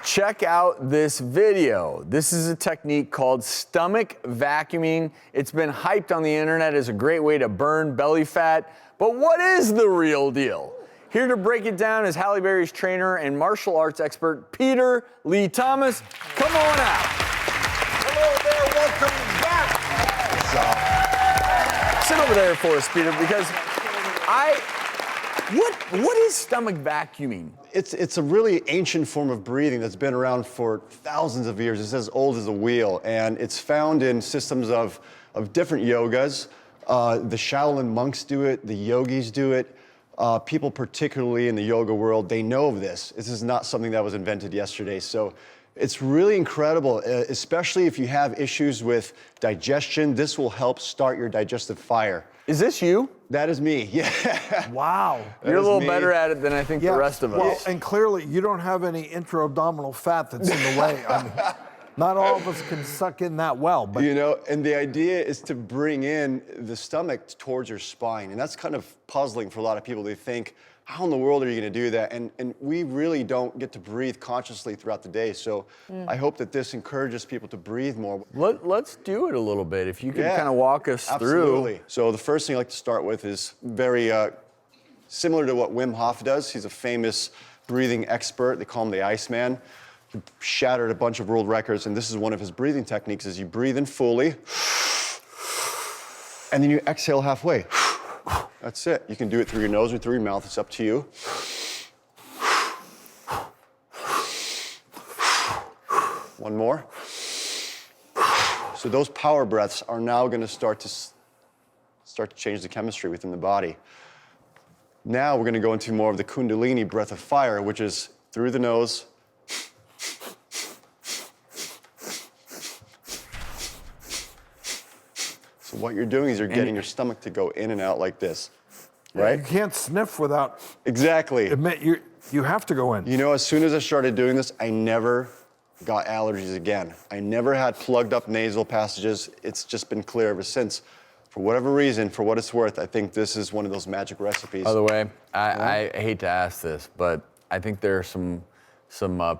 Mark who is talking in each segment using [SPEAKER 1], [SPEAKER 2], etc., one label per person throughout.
[SPEAKER 1] check out this video. This is a technique called stomach vacuuming. It's been hyped on the internet as a great way to burn belly fat. But what is the real deal? Here to break it down is Halle Berry's trainer and martial arts expert, Peter Lee Thomas. Come on out.
[SPEAKER 2] Hello there, welcome back.
[SPEAKER 1] Sit over there for us, Peter, because what is stomach vacuuming?
[SPEAKER 2] It's a really ancient form of breathing that's been around for thousands of years. It's as old as a wheel, and it's found in systems of different yogas. The Shaolin monks do it, the yogis do it. People particularly in the yoga world, they know of this. This is not something that was invented yesterday. So it's really incredible, especially if you have issues with digestion. This will help start your digestive fire.
[SPEAKER 1] Is this you?
[SPEAKER 2] That is me, yeah.
[SPEAKER 3] Wow.
[SPEAKER 1] You're a little better at it than I think the rest of us.
[SPEAKER 3] Well, and clearly you don't have any intra-abdominal fat that's in the way. I mean, not all of us can suck in that well, but
[SPEAKER 2] You know, and the idea is to bring in the stomach towards your spine, and that's kind of puzzling for a lot of people. They think, how in the world are you going to do that? And we really don't get to breathe consciously throughout the day, so I hope that this encourages people to breathe more.
[SPEAKER 1] Let's do it a little bit. If you can
[SPEAKER 2] Yeah,
[SPEAKER 1] kind of walk us
[SPEAKER 2] absolutely.
[SPEAKER 1] through.
[SPEAKER 2] So the first thing I like to start with is very similar to what Wim Hof does. He's a famous breathing expert. They call him the Iceman. He shattered a bunch of world records, and this is one of his breathing techniques, is you breathe in fully, and then you exhale halfway. That's it. You can do it through your nose or through your mouth. It's up to you. One more. So those power breaths are now going to start to change the chemistry within the body. Now we're going to go into more of the Kundalini breath of fire, which is through the nose. So what you're doing is you're getting your stomach to go in and out like this, right?
[SPEAKER 3] you can't sniff without,
[SPEAKER 2] Exactly.
[SPEAKER 3] you have to go in.
[SPEAKER 2] You know, as soon as I started doing this, I never got allergies again. I never had plugged up nasal passages. It's just been clear ever since. For whatever reason, for what it's worth, I think this is one of those magic recipes.
[SPEAKER 1] By the way, I hate to ask this, but I think there are some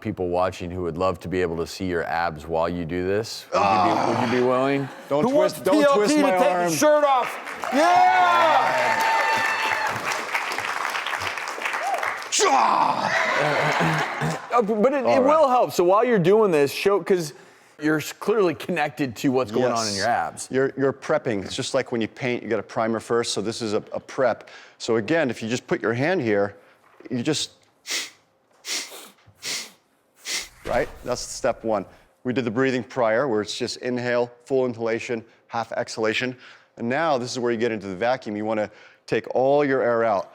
[SPEAKER 1] people watching who would love to be able to see your abs while you do this. Would you be willing?
[SPEAKER 2] Don't
[SPEAKER 3] Who wants
[SPEAKER 2] twist
[SPEAKER 3] PLT
[SPEAKER 2] my
[SPEAKER 3] to take
[SPEAKER 2] arm.
[SPEAKER 3] his shirt off? Yeah!
[SPEAKER 1] But it will help. So while you're doing this, because you're clearly connected to what's going on in your abs.
[SPEAKER 2] You're prepping. It's just like when you paint, you got a primer first, so this is a prep. So again, if you just put your hand here, you just, right? That's step one. We did the breathing prior, where it's just inhale, full inhalation, half exhalation. And now this is where you get into the vacuum. You want to take all your air out.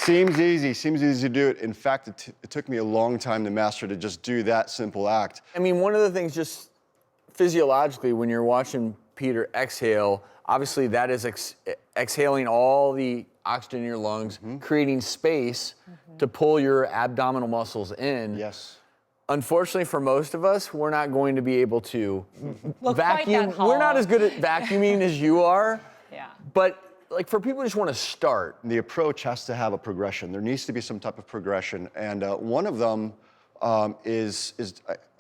[SPEAKER 2] Seems easy to do it. In fact, it took me a long time to master to just do that simple act.
[SPEAKER 1] I mean, one of the things just physiologically, when you're watching Peter exhale, obviously that is exhaling all the oxygen in your lungs, creating space to pull your abdominal muscles in.
[SPEAKER 2] Yes.
[SPEAKER 1] Unfortunately, for most of us, we're not going to be able to vacuum.
[SPEAKER 4] Quite that
[SPEAKER 1] We're not as good at vacuuming as you are.
[SPEAKER 4] Yeah.
[SPEAKER 1] But like for people who just want to start.
[SPEAKER 2] The approach has to have a progression. There needs to be some type of progression. And one of them is,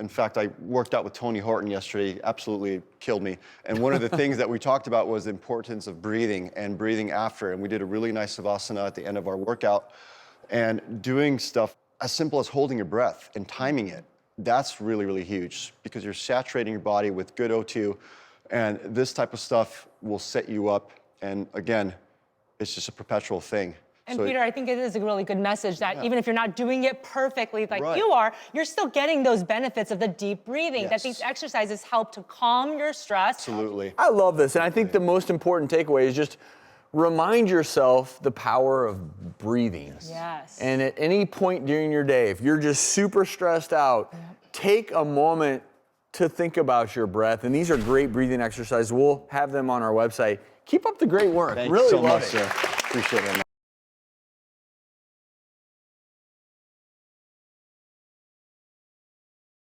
[SPEAKER 2] in fact, I worked out with Tony Horton yesterday, absolutely killed me. And one of the things that we talked about was the importance of breathing and breathing after. And we did a really nice savasana at the end of our workout and doing stuff as simple as holding your breath and timing it. That's really, really huge because you're saturating your body with good O2. And this type of stuff will set you up. And again, it's just a perpetual thing.
[SPEAKER 4] And Peter, I think it is a really good message that even if you're not doing it perfectly like you are, you're still getting those benefits of the deep breathing, that these exercises help to calm your stress.
[SPEAKER 2] Absolutely.
[SPEAKER 1] I love this. And I think the most important takeaway is just remind yourself the power of breathing.
[SPEAKER 4] Yes.
[SPEAKER 1] And at any point during your day, if you're just super stressed out, take a moment to think about your breath. And these are great breathing exercises. We'll have them on our website. Keep up the great work.
[SPEAKER 2] Thank
[SPEAKER 1] really
[SPEAKER 2] you so
[SPEAKER 1] love
[SPEAKER 2] much,
[SPEAKER 1] it.
[SPEAKER 2] sir. Appreciate it.